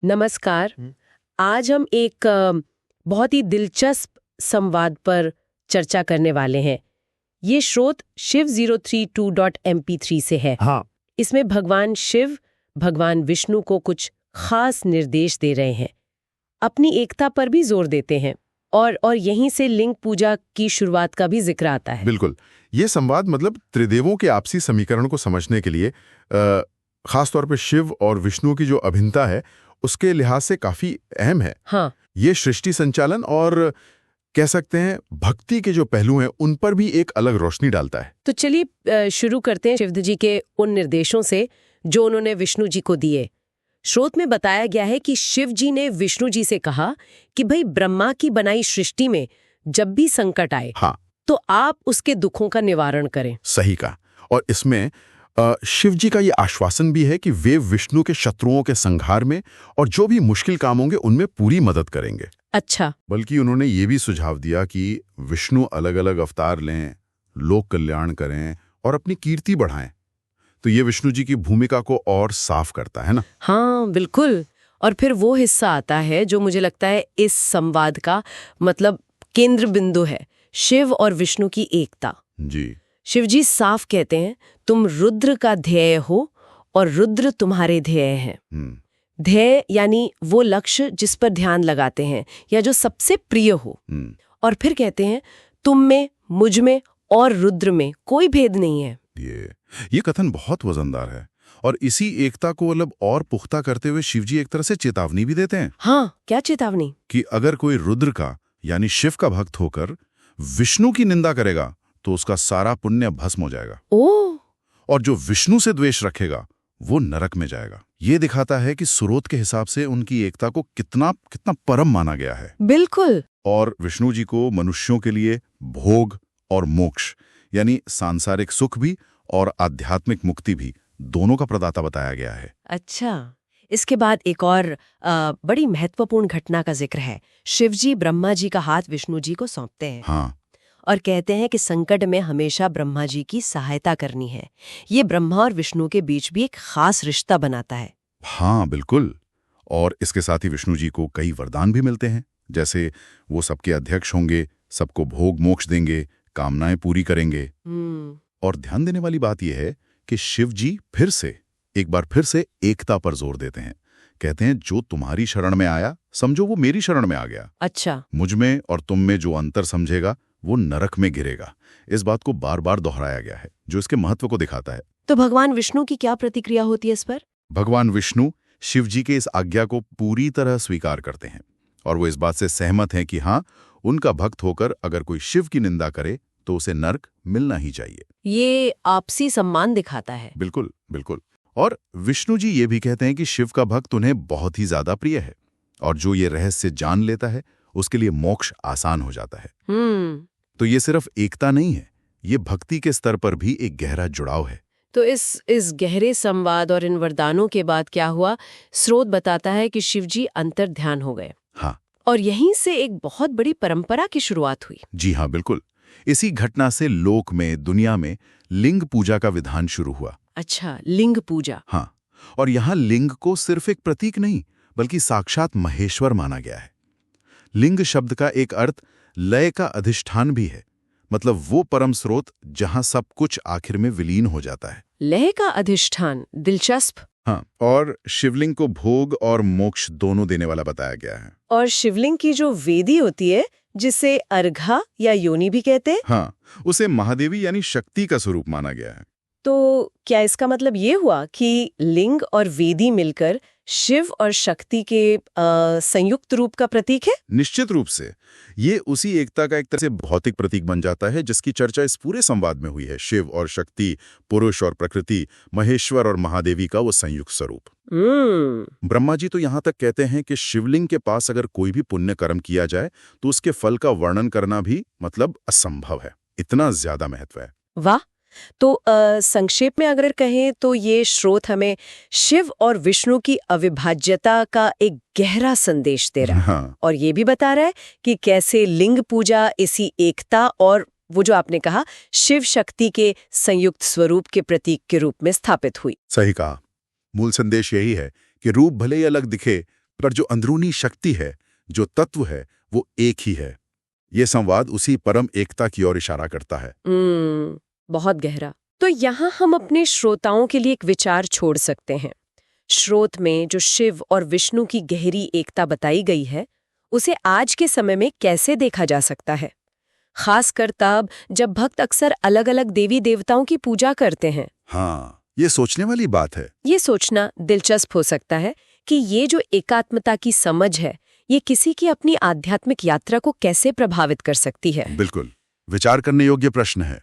नमस्कार। आज हम एक बहुत ही दिलचस्प संवाद पर चर्चा करने वाले हैं। ये स्रोत shiv032.mp3 से है। हाँ, इसमें भगवान शिव भगवान विष्णु को कुछ खास निर्देश दे रहे हैं, अपनी एकता पर भी जोर देते हैं और यहीं से लिंग पूजा की शुरुआत का भी जिक्र आता है। बिल्कुल। ये संवाद मतलब त्रिदेवों के आपसी समीकरण को समझने के लिए खासतौर पे शिव और विष्णु की जो अभिन्नता है उसके लिहाज से काफी अहम है। हाँ, ये सृष्टि संचालन और कह सकते हैं भक्ति के जो पहलू हैं उन पर भी एक अलग रोशनी डालता है। तो चलिए शुरू करते हैं शिव जी के उन निर्देशों से जो उन्होंने विष्णु जी को दिए। स्रोत में बताया गया है कि शिव जी ने विष्णु जी से कहा कि भाई ब्रह्मा की बनाई सृष्टि में जब भी संकट आए हाँ, तो आप उसके दुखों का निवारण करें। सही कहा। और इसमें शिव जी का ये आश्वासन भी है कि वे विष्णु के शत्रुओं के संहार में और जो भी मुश्किल काम होंगे उनमें पूरी मदद करेंगे। अच्छा, बल्कि उन्होंने ये भी सुझाव दिया कि विष्णु अलग अलग अवतार लें, लोक कल्याण करें और अपनी कीर्ति बढ़ाएं। तो ये विष्णु जी की भूमिका को और साफ करता है ना। हाँ बिल्कुल। और फिर वो हिस्सा आता है जो मुझे लगता है इस संवाद का मतलब केंद्र बिंदु है, शिव और विष्णु की एकता। जी, शिवजी साफ कहते हैं, तुम रुद्र का ध्येय हो और रुद्र तुम्हारे ध्येय हैं। ध्येय यानी वो लक्ष्य जिस पर ध्यान लगाते हैं या जो सबसे प्रिय हो। और फिर कहते हैं, तुम में, मुझ में और रुद्र में कोई भेद नहीं है। ये कथन बहुत वजनदार है और इसी एकता को मतलब और पुख्ता करते हुए शिवजी एक तरह से चेतावनी भी देते हैं। हाँ, क्या चेतावनी? कि अगर कोई रुद्र का यानी शिव का भक्त होकर विष्णु की निंदा करेगा तो उसका सारा पुण्य भस्म हो जाएगा। ओह, और जो विष्णु से द्वेष रखेगा वो नरक में जाएगा। ये दिखाता है कि स्रोत के हिसाब से उनकी एकता को कितना कितना परम माना गया है। बिल्कुल। और विष्णु जी को मनुष्यों के लिए भोग और मोक्ष यानी सांसारिक सुख भी और आध्यात्मिक मुक्ति भी दोनों का प्रदाता बताया गया है। अच्छा, इसके बाद एक और बड़ी महत्वपूर्ण घटना का जिक्र है। शिवजी ब्रह्मा जी का हाथ विष्णु जी को सौंपते हैं। हाँ, और कहते हैं कि संकट में हमेशा ब्रह्मा जी की सहायता करनी है। ये ब्रह्मा और विष्णु के बीच भी एक खास रिश्ता बनाता है। हाँ बिल्कुल। और इसके साथ ही विष्णु जी को कई वरदान भी मिलते हैं, जैसे वो सबके अध्यक्ष होंगे, सबको भोग मोक्ष देंगे, कामनाएं पूरी करेंगे। और ध्यान देने वाली बात यह है कि शिव जी एक बार फिर से एकता पर जोर देते हैं। कहते हैं, जो तुम्हारी शरण में आया समझो वो मेरी शरण में आ गया। अच्छा, मुझ में और तुम में जो अंतर समझेगा वो नरक में गिरेगा। इस बात को बार बार दोहराया गया है जो इसके महत्व को दिखाता है। तो भगवान विष्णु की क्या प्रतिक्रिया होती है इस पर? भगवान विष्णु शिव जी के इस आज्ञा को पूरी तरह स्वीकार करते हैं और वो इस बात से सहमत हैं कि हाँ, उनका भक्त होकर अगर कोई शिव की निंदा करे तो उसे नरक मिलना ही चाहिए। ये आपसी सम्मान दिखाता है। बिल्कुल बिल्कुल। और विष्णु जी ये भी कहते हैं कि शिव का भक्त उन्हें बहुत ही ज्यादा प्रिय है और जो ये रहस्य जान लेता है उसके लिए मोक्ष आसान हो जाता है। तो ये सिर्फ एकता नहीं है, ये भक्ति के स्तर पर भी एक गहरा जुड़ाव है। तो इस गहरे संवाद और इन वरदानों के बाद क्या हुआ? स्रोत बताता है कि शिवजी अंतर ध्यान हो गए। हाँ, और यहीं से एक बहुत बड़ी परंपरा की शुरुआत हुई। जी हाँ बिल्कुल। इसी घटना से लोक में, दुनिया में लिंग पूजा का विधान शुरू हुआ। अच्छा, लिंग पूजा। हाँ, और यहाँ लिंग को सिर्फ एक प्रतीक नहीं बल्कि साक्षात महेश्वर माना गया है। लिंग शब्द का एक अर्थ लय का अधिष्ठान भी है, मतलब वो परम स्रोत जहां सब कुछ आखिर में विलीन हो जाता है। लय का अधिष्ठान, दिलचस्प। हाँ, और शिवलिंग को भोग और मोक्ष दोनों देने वाला बताया गया है। और शिवलिंग की जो वेदी होती है जिसे अर्घा या योनि भी कहते हैं, हाँ, उसे महादेवी यानी शक्ति का स्वरूप माना गया है। तो क्या इसका मतलब ये हुआ कि लिंग और वेदी मिलकर शिव और शक्ति के संयुक्त रूप का प्रतीक है? निश्चित रूप से ये उसी एकता का एक तरह से भौतिक प्रतीक बन जाता है जिसकी चर्चा इस पूरे संवाद में हुई है। शिव और शक्ति, पुरुष और प्रकृति, महेश्वर और महादेवी का वो संयुक्त स्वरूप। ब्रह्मा जी तो यहाँ तक कहते हैं कि शिवलिंग के पास अगर कोई भी पुण्य कर्म किया जाए तो उसके फल का वर्णन करना भी मतलब असंभव है, इतना ज्यादा महत्व है। वाह। तो संक्षेप में अगर कहें तो ये स्रोत हमें शिव और विष्णु की अविभाज्यता का एक गहरा संदेश दे रहा है। हाँ, और ये भी बता रहा है कि कैसे लिंग पूजा इसी एकता और वो जो आपने कहा शिव शक्ति के संयुक्त स्वरूप के प्रतीक के रूप में स्थापित हुई। सही कहा। मूल संदेश यही है कि रूप भले ही अलग दिखे पर जो अंदरूनी शक्ति है, जो तत्व है, वो एक ही है। ये संवाद उसी परम एकता की ओर इशारा करता है। बहुत गहरा। तो यहाँ हम अपने श्रोताओं के लिए एक विचार छोड़ सकते हैं। श्रोत में जो शिव और विष्णु की गहरी एकता बताई गई है, उसे आज के समय में कैसे देखा जा सकता है, खासकर तब जब भक्त अक्सर अलग अलग देवी देवताओं की पूजा करते हैं। हाँ, ये सोचने वाली बात है। ये सोचना दिलचस्प हो सकता है कि ये जो एकात्मता की समझ है, ये किसी की अपनी आध्यात्मिक यात्रा को कैसे प्रभावित कर सकती है। बिल्कुल, विचार करने योग्य प्रश्न है।